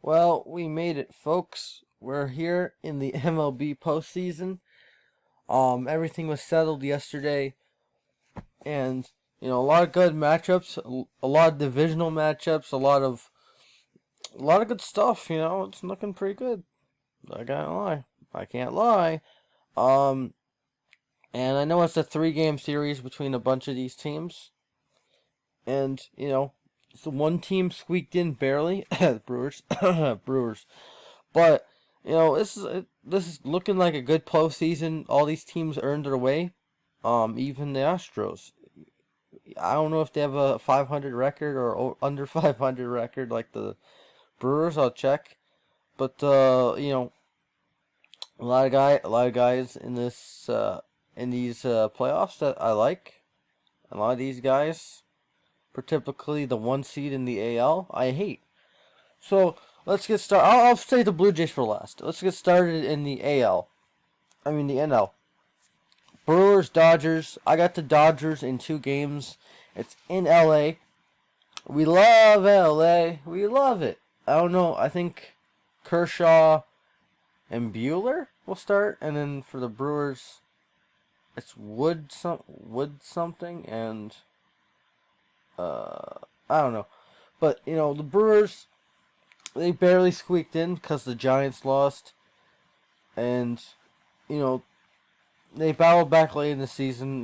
Well, we made it, folks. We're here in the MLB postseason. Everything was settled yesterday, and a lot of good matchups, a lot of divisional matchups, a lot of good stuff. It's looking pretty good. I can't lie. I can't lie. Um, and I know it's a three-game series between a bunch of these teams, and so one team squeaked in barely, the Brewers, Brewers. But this is looking like a good postseason. All these teams earned their way. Even the Astros. I don't know if they have a 500 record or under 500 record like the Brewers. I'll check. But a lot of guys in this in these playoffs that I like. A lot of these guys, particularly the one seed in the AL, I hate. So let's get started. I'll say the Blue Jays for last. Let's get started in the AL. I mean the NL. Brewers, Dodgers. I got the Dodgers in 2 games. It's in LA. We love LA. We love it. I don't know. I think Kershaw and Bueller will start, and then for the Brewers, it's Wood something, and I don't know. But the Brewers, they barely squeaked in because the Giants lost, and they battled back late in the season.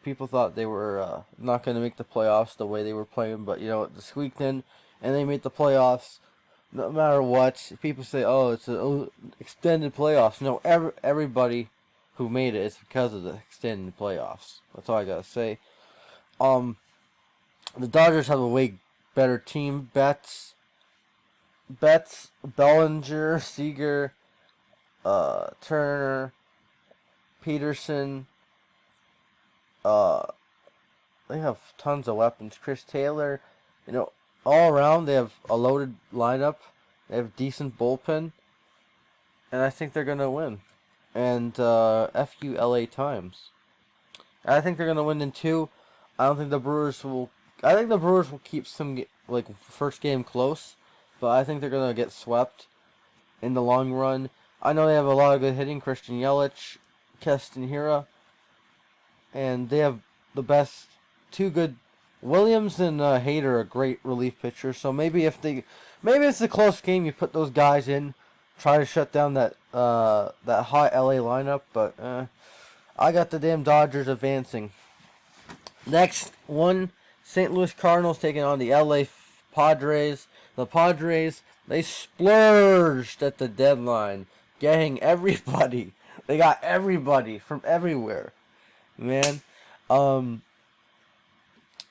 People thought they were not going to make the playoffs the way they were playing, but they squeaked in and they made the playoffs. No matter what, people say, "Oh, it's an extended playoffs." No, everybody who made it is because of the extended playoffs. That's all I gotta say. The Dodgers have a way better team. Bellinger, Seager, Turner, Peterson. They have tons of weapons. Chris Taylor, all around they have a loaded lineup. They have decent bullpen, and I think they're gonna win. And FU LA Times. I think they're gonna win in 2. I don't think the Brewers will. I think the Brewers will keep some first game close, but I think they're gonna get swept in the long run. I know they have a lot of good hitting. Christian Yelich, Keston Hira, and they have the best 2 good. Williams and Hader are great relief pitchers. So maybe maybe it's a close game. You put those guys in, try to shut down that hot LA lineup. But I got the damn Dodgers advancing. Next one, St. Louis Cardinals taking on the LA Padres. The Padres, they splurged at the deadline, getting everybody. They got everybody from everywhere, man.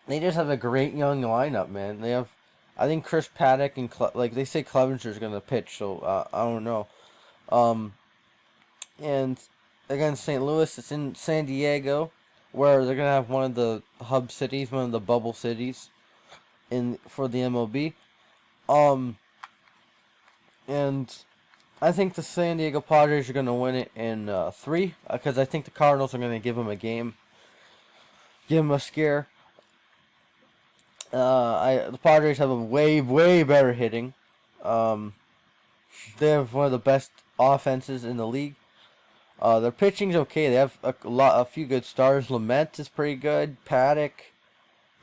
They just have a great young lineup, man. They have, I think Chris Paddock and they say Clevenger's gonna pitch, so I don't know. And against St. Louis, it's in San Diego, where they're gonna have one of the hub cities, one of the bubble cities, for the MLB. And I think the San Diego Padres are gonna win it in 3, because I think the Cardinals are gonna give them a game, give them a scare. The Padres have a way better hitting. They have one of the best offenses in the league. Their pitching's okay. They have a few good stars. Lement is pretty good. Paddock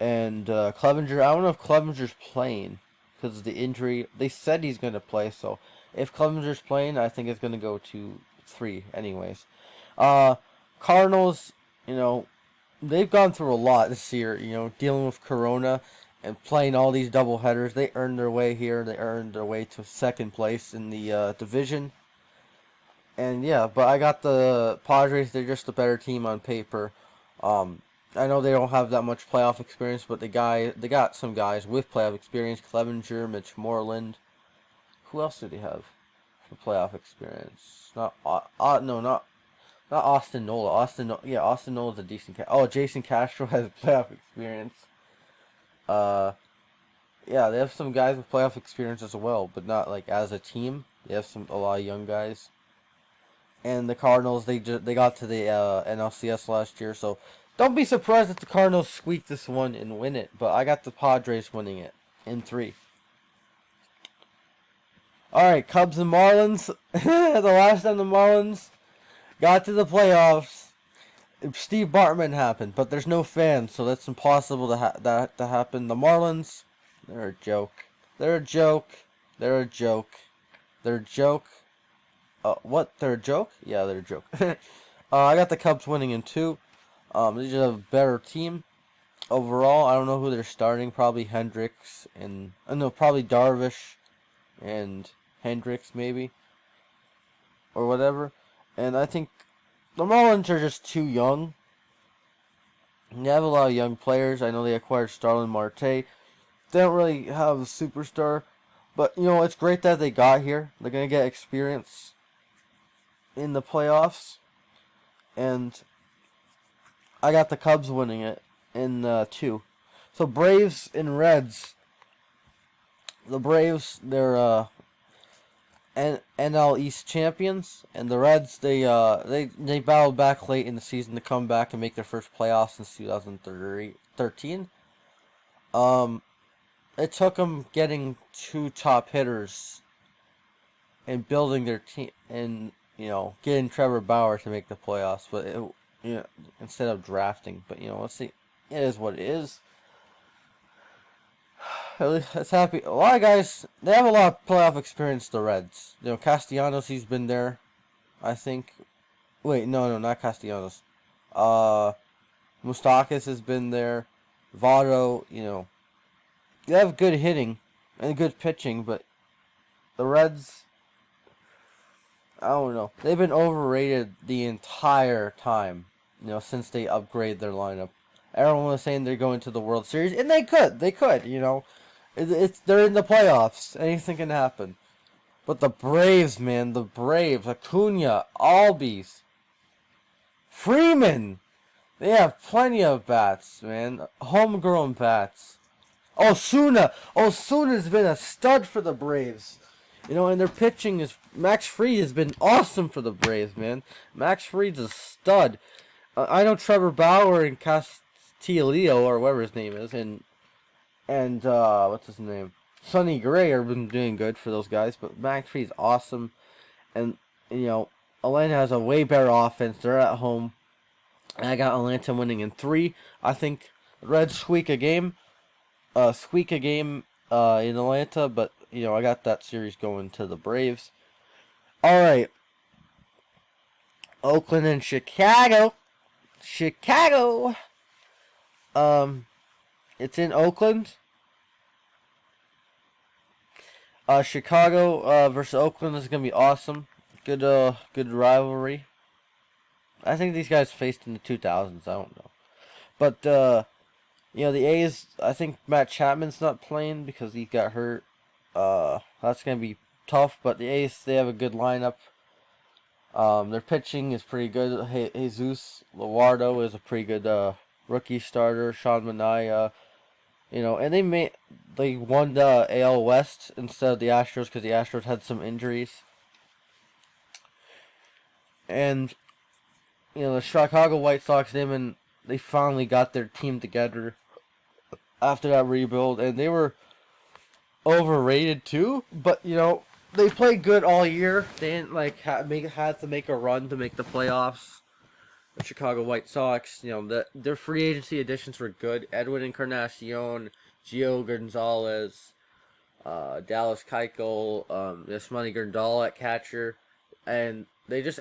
and Clevenger. I don't know if Clevenger's playing because of the injury. They said he's going to play, so if Clevenger's playing, I think it's going to go to 3 anyways. Cardinals, they've gone through a lot this year, dealing with Corona and playing all these doubleheaders. They earned their way here. They earned their way to 2nd place in the division. And yeah, but I got the Padres. They're just a better team on paper. I know they don't have that much playoff experience, but they got some guys with playoff experience. Clevenger, Mitch Moreland. Who else do they have for playoff experience? Not Austin Nola. Austin Nola's a decent cat. Oh, Jason Castro has playoff experience. Yeah, they have some guys with playoff experience as well, but not as a team. They have a lot of young guys. And the Cardinals, they got to the NLCS last year, so don't be surprised if the Cardinals squeak this one and win it. But I got the Padres winning it in 3. All right, Cubs and Marlins. The last time the Marlins got to the playoffs, Steve Bartman happened, but there's no fans, so that's impossible that to happen. The Marlins, they're a joke. They're a joke. They're a joke. They're a joke. What? They're a joke? Yeah, they're a joke. I got the Cubs winning in 2. They just have a better team overall. I don't know who they're starting. Probably Hendricks and no, probably Darvish and Hendricks maybe or whatever. And I think the Marlins are just too young. They have a lot of young players. I know they acquired Starlin Marte. They don't really have a superstar, but it's great that they got here. They're gonna get experience in the playoffs, and I got the Cubs winning it in 2. So Braves and Reds. The Braves, they're NL East champions, and the Reds, they battled back late in the season to come back and make their first playoffs since 2013. It took them getting 2 top hitters and building their team and getting Trevor Bauer to make the playoffs, but instead of drafting. But let's see, it is what it is. It's happy. A lot of guys, they have a lot of playoff experience, the Reds. Castellanos, he's been there, I think. Wait, no, not Castellanos. Moustakas has been there. Votto, they have good hitting and good pitching, but the Reds, I don't know. They've been overrated the entire time, since they upgrade their lineup. Everyone was saying they're going to the World Series, and they could, they're in the playoffs. Anything can happen. But the Braves, man, Acuna, Albies, Freeman, they have plenty of bats, man. Homegrown bats. Osuna's been a stud for the Braves. And their pitching Max Fried has been awesome for the Braves, man. Max Fried's a stud. I know Trevor Bauer and Castillo, or whatever his name is, and what's his name? Sonny Gray have been doing good for those guys, but Max Fried's awesome. And, Atlanta has a way better offense. They're at home. And I got Atlanta winning in 3. I think the Reds squeak a game in Atlanta, but, I got that series going to the Braves. All right. Oakland and Chicago. It's in Oakland. Chicago versus Oakland is gonna be awesome. Good rivalry. I think these guys faced in the 2000s. I don't know, but the A's. I think Matt Chapman's not playing because he got hurt. That's gonna be tough. But the A's, they have a good lineup. Their pitching is pretty good. Jesus Lowardo is a pretty good rookie starter. Sean Manaea. And they won the AL West instead of the Astros because the Astros had some injuries. And the Chicago White Sox, they finally got their team together after that rebuild, and they were overrated too. But they played good all year. They didn't had to make a run to make the playoffs. The Chicago White Sox, their free agency additions were good. Edwin Encarnacion, Gio Gonzalez, Dallas Keuchel, Yasmani Grandal at catcher, and they just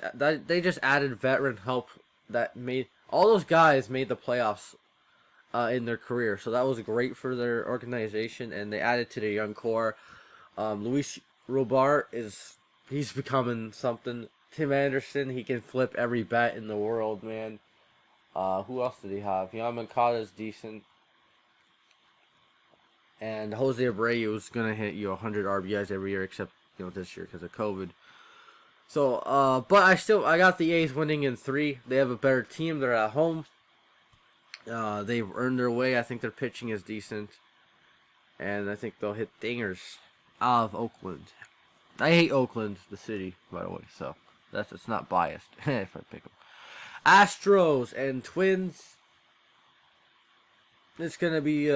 added veteran help that made all those guys made the playoffs in their career. So that was great for their organization, and they added to the young core. Luis Robert he's becoming something. Tim Anderson, he can flip every bat in the world, man. Who else did he have? Yamamoto's decent. And Jose Abreu is going to hit 100 RBIs every year except, this year because of COVID. So, but I got the A's winning in 3. They have a better team. They're at home. They've earned their way. I think their pitching is decent. And I think they'll hit dingers out of Oakland. I hate Oakland, the city, by the way, so it's not biased if I pick them. Astros and Twins. It's gonna be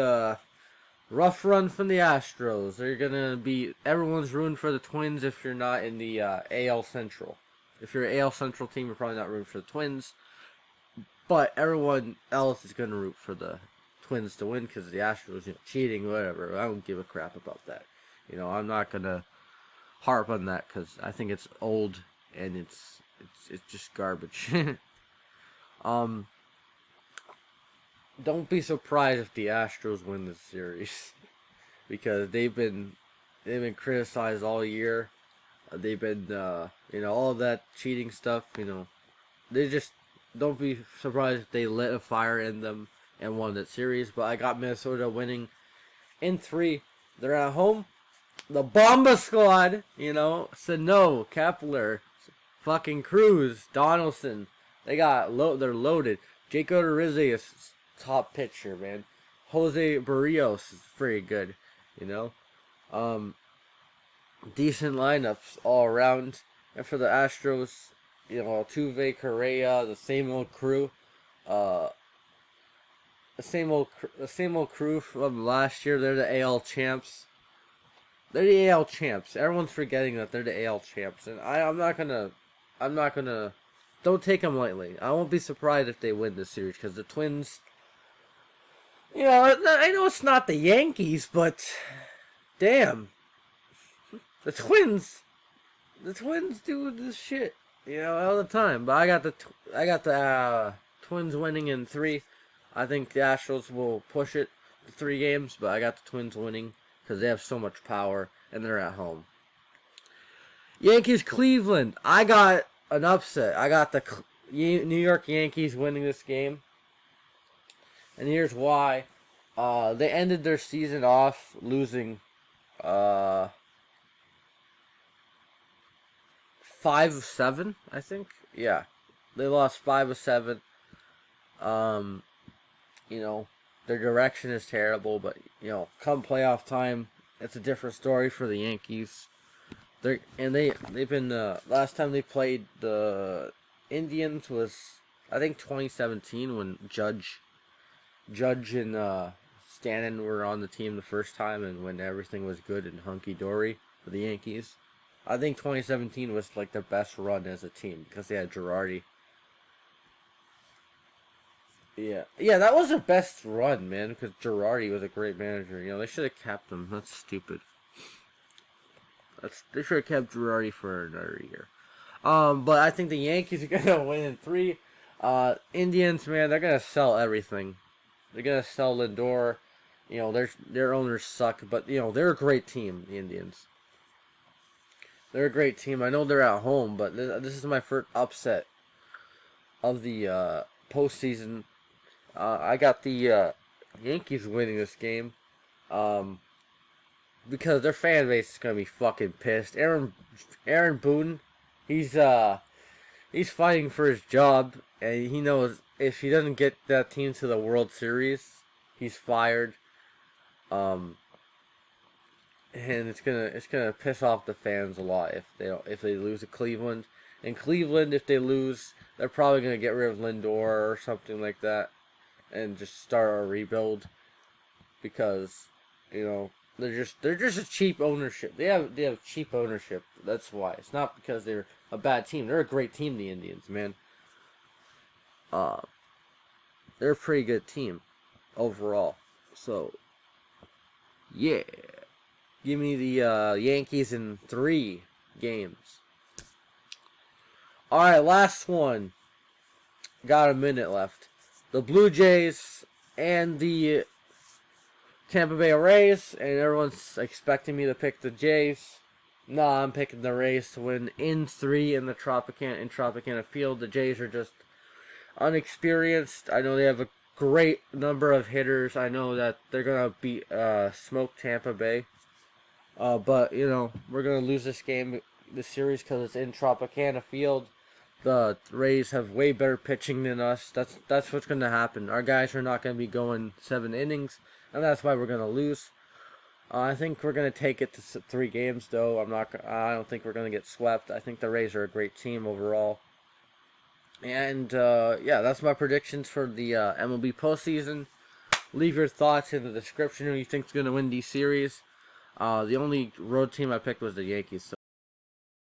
Rough run from the Astros. They're gonna be everyone's rooting for the Twins if you're not in the AL Central. If you're an AL Central team, you're probably not rooting for the Twins. But everyone else is gonna root for the Twins to win because the Astros, cheating, whatever. I don't give a crap about that. I'm not gonna harp on that because I think it's old and it's just garbage. Don't be surprised if the Astros win this series because they've been criticized all year. They've been all of that cheating stuff. They just don't be surprised if they lit a fire in them and won that series. But I got Minnesota winning in 3. They're at home. The Bomba Squad, Sano, Kepler, fucking Cruz, Donaldson. They're loaded. Jake Odorizzi is top pitcher, man. Jose Barrios is pretty good, Decent lineups all around. And for the Astros, Altuve, Correa, the same old crew. The same old crew from last year. They're the AL champs. They're the AL champs. Everyone's forgetting that they're the AL champs, and I'm not gonna. Don't take them lightly. I won't be surprised if they win this series because the Twins. I know it's not the Yankees, but damn, the Twins do this shit, all the time. But I got the Twins winning in 3. I think the Astros will push it to 3 games, but I got the Twins winning because they have so much power and they're at home. Yankees Cleveland. I got an upset. I got the New York Yankees winning this game. And here's why. They ended their season off losing 5 of 7, I think. Yeah. They lost 5 of 7. Their direction is terrible, but come playoff time, it's a different story for the Yankees. They've been last time they played the Indians was I think 2017 when Judge and Stanton were on the team the first time and when everything was good and hunky dory for the Yankees. I think 2017 was like their best run as a team because they had Girardi. Yeah, that was their best run, man, because Girardi was a great manager. They should have kept him. That's stupid. They should have kept Girardi for another year. But I think the Yankees are gonna win in 3. Indians, man, they're gonna sell everything. They're gonna sell Lindor. Their owners suck, but they're a great team. The Indians. They're a great team. I know they're at home, but this is my first upset of the postseason. I got the Yankees winning this game. Because their fan base is gonna be fucking pissed. Aaron Boone, he's fighting for his job, and he knows if he doesn't get that team to the World Series, he's fired. And it's gonna piss off the fans a lot if they lose to Cleveland. And Cleveland, if they lose, they're probably gonna get rid of Lindor or something like that, and just start a rebuild because they're just a cheap ownership. They have cheap ownership. That's why. It's not because they're a bad team. They're a great team, the Indians, man. They're a pretty good team overall. So yeah. Give me the Yankees in 3 games. Alright, last one. Got a minute left. The Blue Jays and the Tampa Bay Rays, and everyone's expecting me to pick the Jays. No, I'm picking the Rays to win in 3 in the Tropicana Field. The Jays are just unexperienced. I know they have a great number of hitters. I know that they're gonna beat smoke Tampa Bay. But we're gonna lose this series because it's in Tropicana Field. The Rays have way better pitching than us. That's what's gonna happen. Our guys are not gonna be going 7 innings, and that's why we're gonna lose. I think we're gonna take it to 3 games, though. I don't think we're gonna get swept. I think the Rays are a great team overall. And that's my predictions for the MLB postseason. leave your thoughts in the description who you think's going to win these series. The only road team I picked was the Yankees. So